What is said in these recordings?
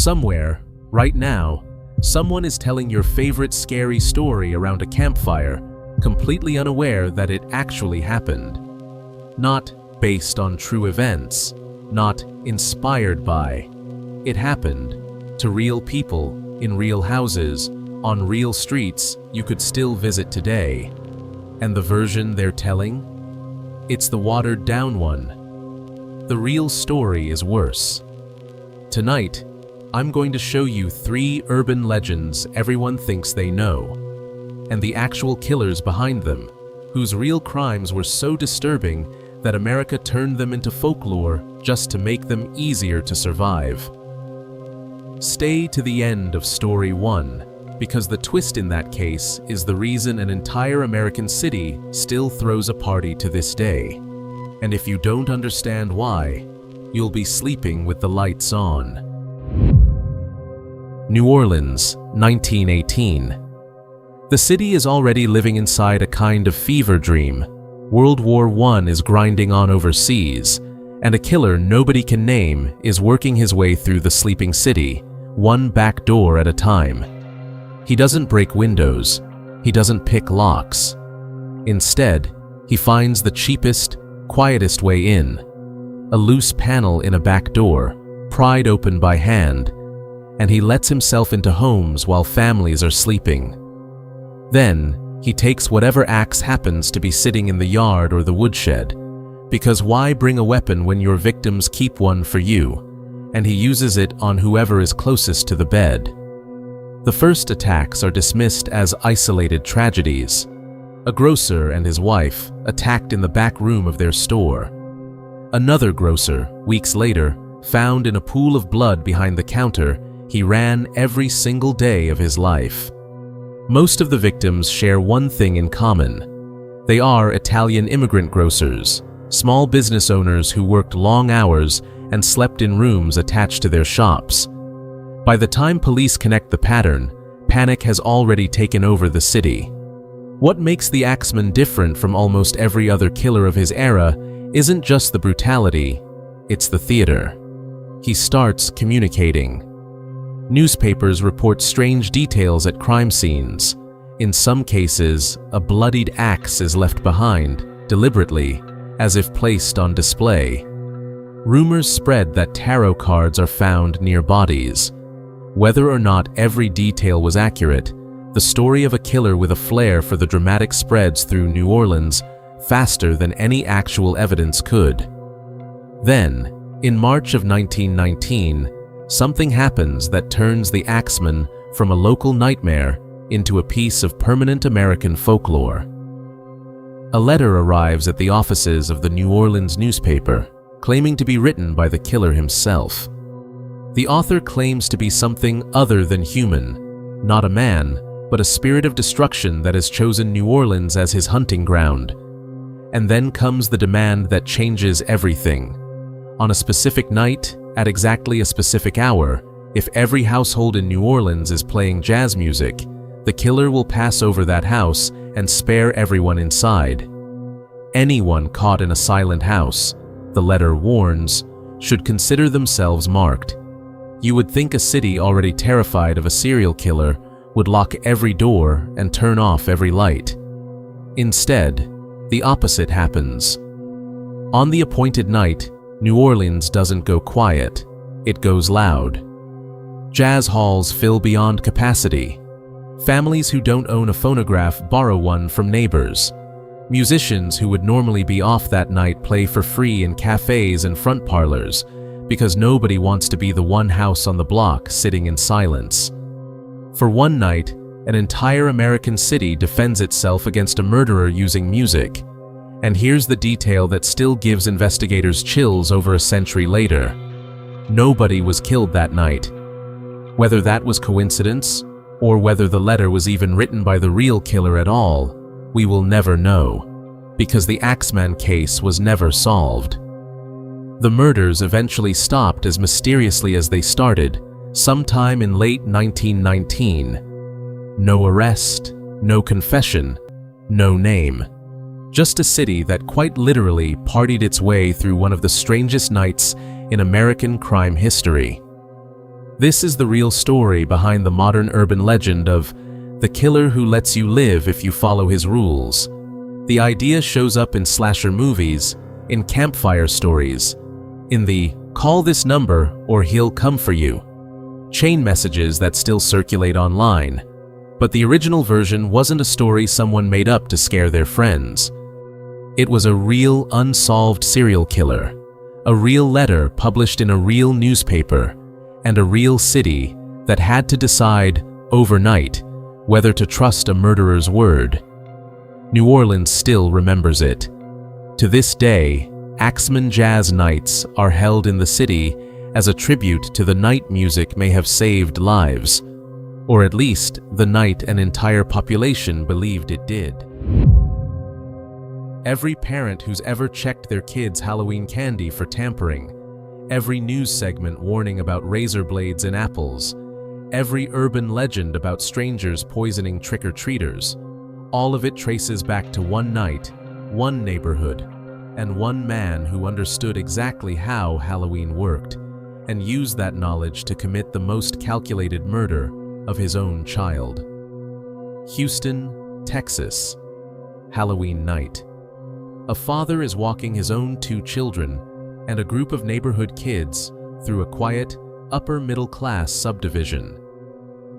Somewhere, right now, someone is telling your favorite scary story around a campfire, completely unaware that it actually happened. Not based on true events, not inspired by. It happened to real people, in real houses, on real streets you could still visit today. And the version they're telling? It's the watered-down one. The real story is worse. Tonight, I'm going to show you 3 urban legends everyone thinks they know, and the actual killers behind them, whose real crimes were so disturbing that America turned them into folklore just to make them easier to survive. Stay to the end of story 1, because the twist in that case is the reason an entire American city still throws a party to this day. And if you don't understand why, you'll be sleeping with the lights on. New Orleans, 1918. The city is already living inside a kind of fever dream. World War I is grinding on overseas, and a killer nobody can name is working his way through the sleeping city, one back door at a time. He doesn't break windows. He doesn't pick locks. Instead, he finds the cheapest, quietest way in. A loose panel in a back door, pried open by hand, and he lets himself into homes while families are sleeping. Then, he takes whatever axe happens to be sitting in the yard or the woodshed, because why bring a weapon when your victims keep one for you, and he uses it on whoever is closest to the bed. The first attacks are dismissed as isolated tragedies. A grocer and his wife attacked in the back room of their store. Another grocer, weeks later, found in a pool of blood behind the counter he ran every single day of his life. Most of the victims share one thing in common. They are Italian immigrant grocers, small business owners who worked long hours and slept in rooms attached to their shops. By the time police connect the pattern, panic has already taken over the city. What makes the Axeman different from almost every other killer of his era isn't just the brutality, it's the theater. He starts communicating. Newspapers report strange details at crime scenes. In some cases, a bloodied axe is left behind, deliberately, as if placed on display. Rumors spread that tarot cards are found near bodies. Whether or not every detail was accurate, the story of a killer with a flair for the dramatic spreads through New Orleans faster than any actual evidence could. Then, in March of 1919, something happens that turns the Axeman from a local nightmare into a piece of permanent American folklore. A letter arrives at the offices of the New Orleans newspaper, claiming to be written by the killer himself. The author claims to be something other than human, not a man, but a spirit of destruction that has chosen New Orleans as his hunting ground. And then comes the demand that changes everything. On a specific night, at exactly a specific hour, if every household in New Orleans is playing jazz music, the killer will pass over that house and spare everyone inside. Anyone caught in a silent house, the letter warns, should consider themselves marked. You would think a city already terrified of a serial killer would lock every door and turn off every light. Instead, the opposite happens. On the appointed night, New Orleans doesn't go quiet, it goes loud. Jazz halls fill beyond capacity. Families who don't own a phonograph borrow one from neighbors. Musicians who would normally be off that night play for free in cafes and front parlors, because nobody wants to be the one house on the block sitting in silence. For one night, an entire American city defends itself against a murderer using music. And here's the detail that still gives investigators chills over a century later. Nobody was killed that night. Whether that was coincidence, or whether the letter was even written by the real killer at all, we will never know, because the Axeman case was never solved. The murders eventually stopped as mysteriously as they started, sometime in late 1919. No arrest, no confession, no name. Just a city that quite literally partied its way through one of the strangest nights in American crime history. This is the real story behind the modern urban legend of the killer who lets you live if you follow his rules. The idea shows up in slasher movies, in campfire stories, in the "call this number or he'll come for you" chain messages that still circulate online. But the original version wasn't a story someone made up to scare their friends. It was a real unsolved serial killer, a real letter published in a real newspaper, and a real city that had to decide overnight whether to trust a murderer's word. New Orleans still remembers it. To this day, Axeman jazz nights are held in the city as a tribute to the night music may have saved lives, or at least the night an entire population believed it did. Every parent who's ever checked their kids' Halloween candy for tampering, every news segment warning about razor blades in apples, every urban legend about strangers poisoning trick-or-treaters, all of it traces back to one night, one neighborhood, and one man who understood exactly how Halloween worked and used that knowledge to commit the most calculated murder of his own child. Houston, Texas, Halloween night. A father is walking his own 2 children and a group of neighborhood kids through a quiet, upper-middle-class subdivision.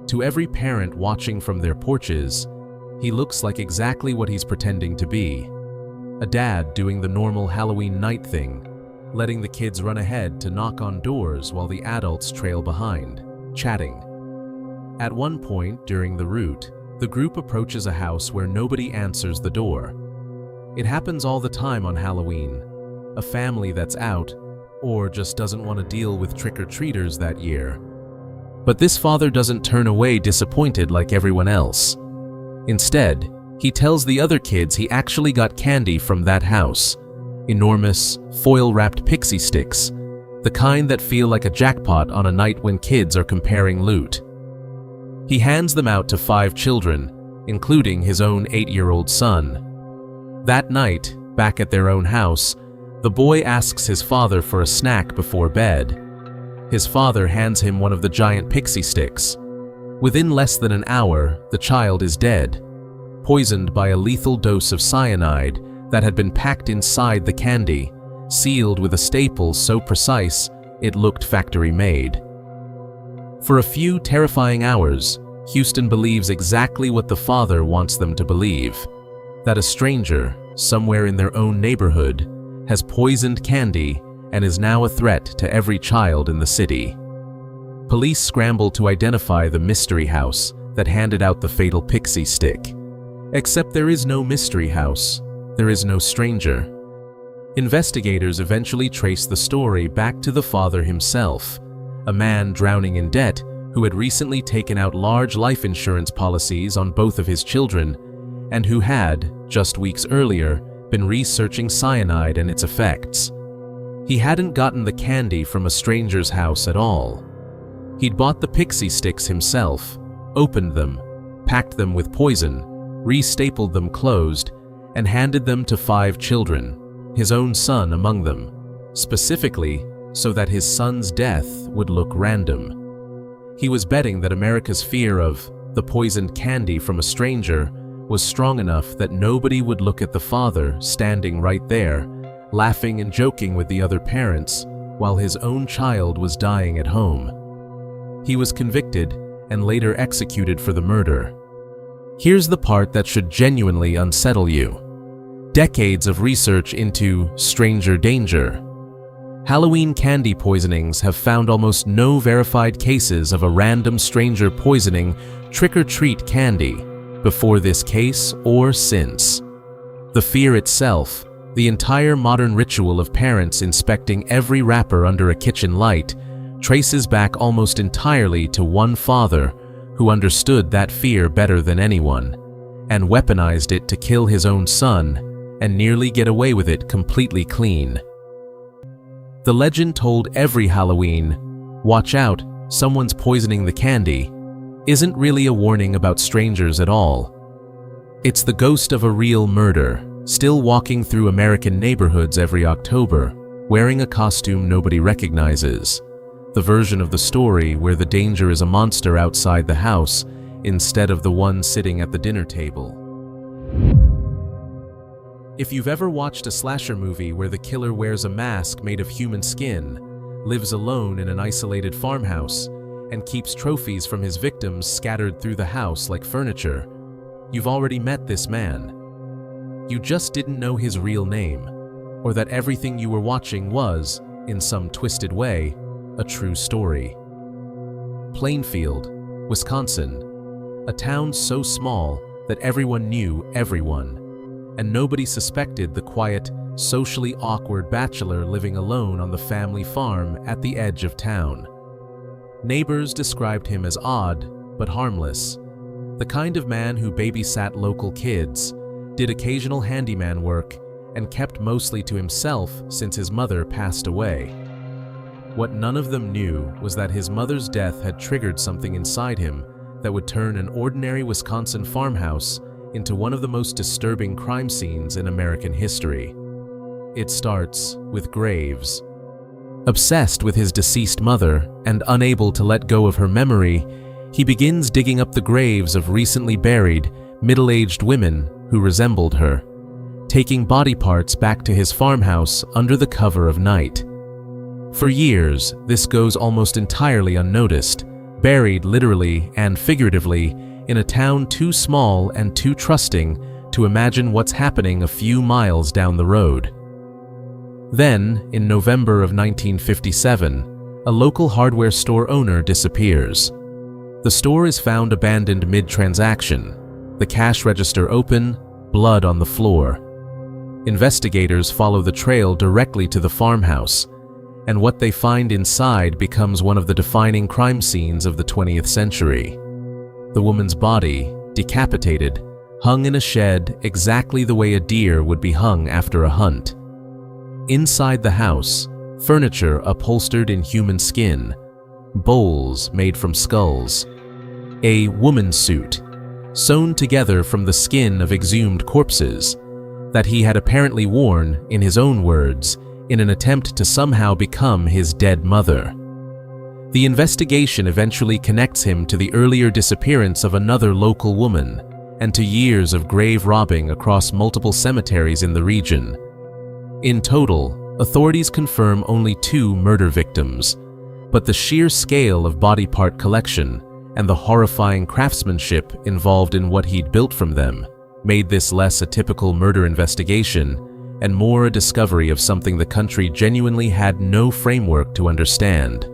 To every parent watching from their porches, he looks like exactly what he's pretending to be. A dad doing the normal Halloween night thing, letting the kids run ahead to knock on doors while the adults trail behind, chatting. At one point during the route, the group approaches a house where nobody answers the door. It happens all the time on Halloween. A family that's out, or just doesn't want to deal with trick-or-treaters that year. But this father doesn't turn away disappointed like everyone else. Instead, he tells the other kids he actually got candy from that house. Enormous, foil-wrapped pixie sticks, the kind that feel like a jackpot on a night when kids are comparing loot. He hands them out to 5 children, including his own 8-year-old son. That night, back at their own house, the boy asks his father for a snack before bed. His father hands him one of the giant pixie sticks. Within less than an hour, the child is dead, poisoned by a lethal dose of cyanide that had been packed inside the candy, sealed with a staple so precise it looked factory-made. For a few terrifying hours, Houston believes exactly what the father wants them to believe, that a stranger, somewhere in their own neighborhood, has poisoned candy and is now a threat to every child in the city. Police scramble to identify the mystery house that handed out the fatal pixie stick. Except there is no mystery house, there is no stranger. Investigators eventually trace the story back to the father himself, a man drowning in debt who had recently taken out large life insurance policies on both of his children and who had, just weeks earlier, been researching cyanide and its effects. He hadn't gotten the candy from a stranger's house at all. He'd bought the pixie sticks himself, opened them, packed them with poison, re-stapled them closed, and handed them to 5 children, his own son among them, specifically so that his son's death would look random. He was betting that America's fear of the poisoned candy from a stranger was strong enough that nobody would look at the father standing right there, laughing and joking with the other parents, while his own child was dying at home. He was convicted and later executed for the murder. Here's the part that should genuinely unsettle you. Decades of research into stranger danger. Halloween candy poisonings have found almost no verified cases of a random stranger poisoning trick-or-treat candy before this case or since. The fear itself, the entire modern ritual of parents inspecting every wrapper under a kitchen light, traces back almost entirely to one father who understood that fear better than anyone, and weaponized it to kill his own son and nearly get away with it completely clean. The legend told every Halloween, "Watch out, someone's poisoning the candy," isn't really a warning about strangers at all. It's the ghost of a real murder, still walking through American neighborhoods every October, wearing a costume nobody recognizes. the version of the story where the danger is a monster outside the house instead of the one sitting at the dinner table. If you've ever watched a slasher movie where the killer wears a mask made of human skin, lives alone in an isolated farmhouse, and keeps trophies from his victims scattered through the house like furniture, you've already met this man. You just didn't know his real name, or that everything you were watching was, in some twisted way, a true story. Plainfield, Wisconsin, a town so small that everyone knew everyone, and nobody suspected the quiet, socially awkward bachelor living alone on the family farm at the edge of town. Neighbors described him as odd, but harmless, the kind of man who babysat local kids, did occasional handyman work, and kept mostly to himself since his mother passed away. What none of them knew was that his mother's death had triggered something inside him that would turn an ordinary Wisconsin farmhouse into one of the most disturbing crime scenes in American history. It starts with graves. Obsessed with his deceased mother and unable to let go of her memory, he begins digging up the graves of recently buried, middle-aged women who resembled her, taking body parts back to his farmhouse under the cover of night. For years, this goes almost entirely unnoticed, buried literally and figuratively in a town too small and too trusting to imagine what's happening a few miles down the road. Then, in November of 1957, a local hardware store owner disappears. The store is found abandoned mid-transaction, the cash register open, blood on the floor. Investigators follow the trail directly to the farmhouse, and what they find inside becomes one of the defining crime scenes of the 20th century. The woman's body, decapitated, hung in a shed exactly the way a deer would be hung after a hunt. Inside the house, furniture upholstered in human skin, bowls made from skulls, a woman's suit, sewn together from the skin of exhumed corpses, that he had apparently worn, in his own words, in an attempt to somehow become his dead mother. The investigation eventually connects him to the earlier disappearance of another local woman and to years of grave robbing across multiple cemeteries in the region. In total, authorities confirm only 2 murder victims, but the sheer scale of body part collection and the horrifying craftsmanship involved in what he'd built from them made this less a typical murder investigation and more a discovery of something the country genuinely had no framework to understand.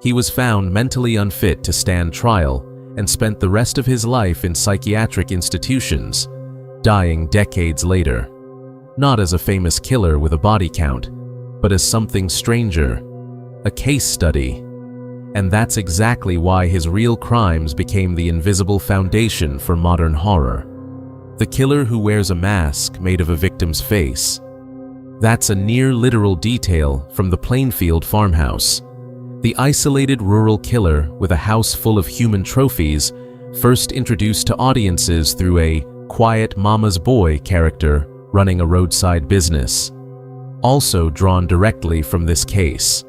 He was found mentally unfit to stand trial and spent the rest of his life in psychiatric institutions, dying decades later. Not as a famous killer with a body count, but as something stranger, a case study. And that's exactly why his real crimes became the invisible foundation for modern horror. The killer who wears a mask made of a victim's face. That's a near-literal detail from the Plainfield farmhouse. The isolated rural killer with a house full of human trophies, first introduced to audiences through a quiet mama's boy character running a roadside business. Also drawn directly from this case.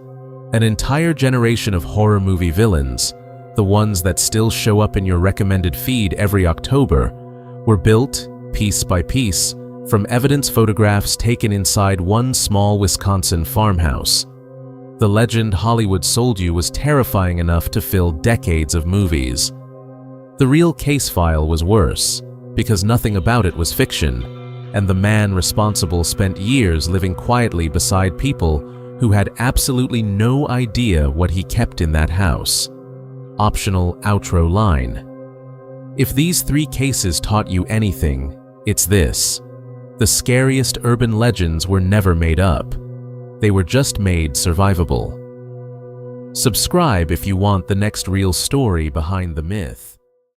An entire generation of horror movie villains, the ones that still show up in your recommended feed every October, were built, piece by piece, from evidence photographs taken inside one small Wisconsin farmhouse. The legend Hollywood sold you was terrifying enough to fill decades of movies. The real case file was worse, because nothing about it was fiction, and the man responsible spent years living quietly beside people who had absolutely no idea what he kept in that house. Optional outro line. If these 3 cases taught you anything, it's this. The scariest urban legends were never made up. They were just made survivable. Subscribe if you want the next real story behind the myth.